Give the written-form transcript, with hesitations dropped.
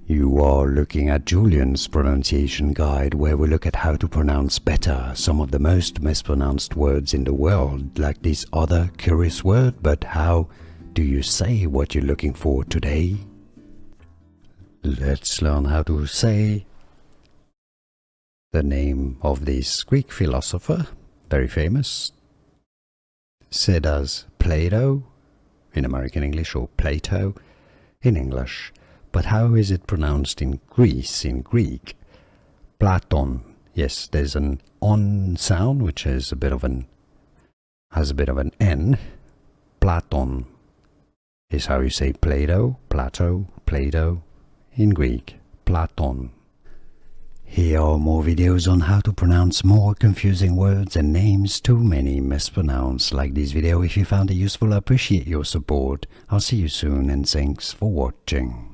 You are looking at Julian's pronunciation guide, where we look at how to pronounce better some of the most mispronounced words in the world, like this other curious word. But how do you say what you're looking for today? Let's learn how to say the name of this Greek philosopher, very famous, said as Plato in American English, or Plato in English. But how is it pronounced in Greece, in Greek? Platon. Yes, there's an on sound, which is has a bit of an N. Platon is how you say Plato, Plato in Greek. Platon. Here are more videos on how to pronounce more confusing words and names too many mispronounced. Like this video if you found it useful. I appreciate your support. I'll see you soon, and thanks for watching.